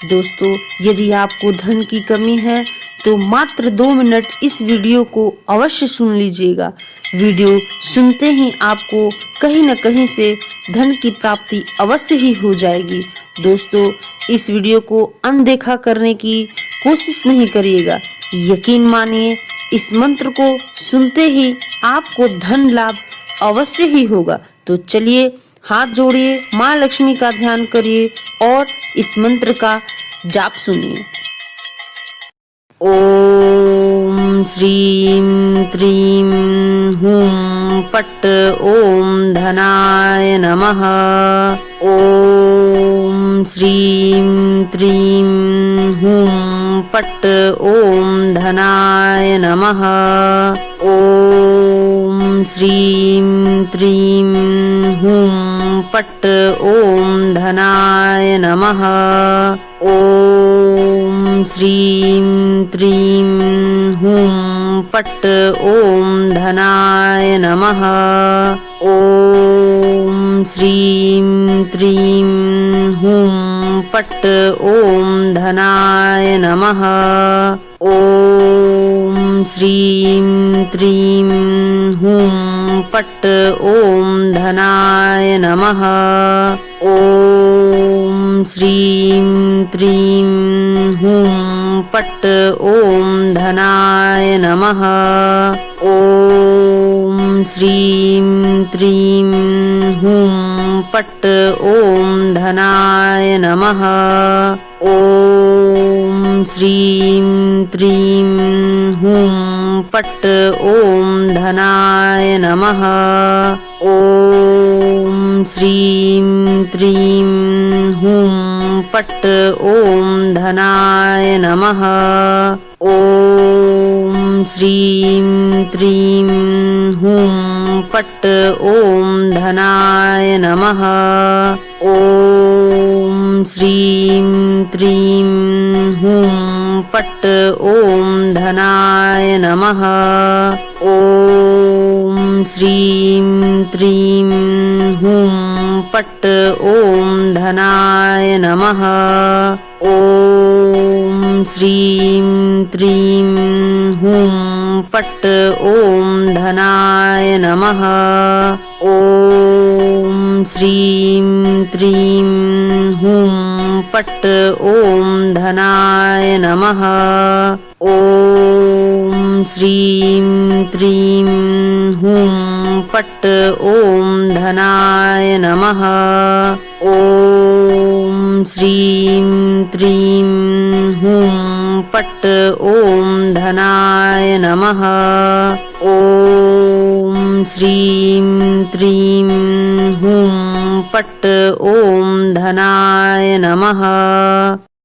दोस्तों, यदि आपको धन की कमी है तो मात्र 2 मिनट इस वीडियो को अवश्य सुन लीजिएगा। वीडियो सुनते ही आपको कहीं न कहीं से धन की प्राप्ति अवश्य ही हो जाएगी। दोस्तों, इस वीडियो को अनदेखा करने की कोशिश नहीं करिएगा। यकीन मानिए, इस मंत्र को सुनते ही आपको धन लाभ अवश्य ही होगा। तो चलिए, हाथ जोड़िए, माँ लक्ष्मी का ध्यान करिए और इस मंत्र का जाप सुनिए। ओम श्रीं त्रीं हूं फट् ओम धनाय नमः। ओम श्रीं त्रीं हूं फट् ओम धनाय नमः। ओम श्रीं त्रीं हूं फट् ओम धनाय नमः। ओम श्रीं त्रीं हूं फट् ओम धनाय नमः। ओम श्रीं त्रीं हूं फट् ओम धनाय नमः। ओम श्रीं त्रीं हूं फट् ओम धनाय नमः। ओम श्रीं त्रीं हूं फट् ओम धनाय नमः। ओम श्रीं त्रीं हूं फट् ओम धनाय नमः। ओम श्रीं त्रीं हूं फट् ओम धनाय नमः। ओम श्रीं त्रीं हूं फट् ओम धनाय नमः। ओम श्रीं त्रीं हूं फट् ओम धनाय नमः। ओम श्रीं त्रीं हूं फट् ओम धनाय नमः। ओम श्रीं त्रीं हूं फट् ओम धनाय नमः। ओम श्रीं त्रीं हूं फट् ओम धनाय नमः। ओम श्रीं त्रीं हूं फट् ओम धनाय नमः। ओम श्रीं त्रीं हूं फट् ओम धनाय नमः। ओम श्रीं त्रीं हूं फट् ओम धनाय नमः। ओम श्रीं त्रीं हूं फट् ओम धनाय नमः।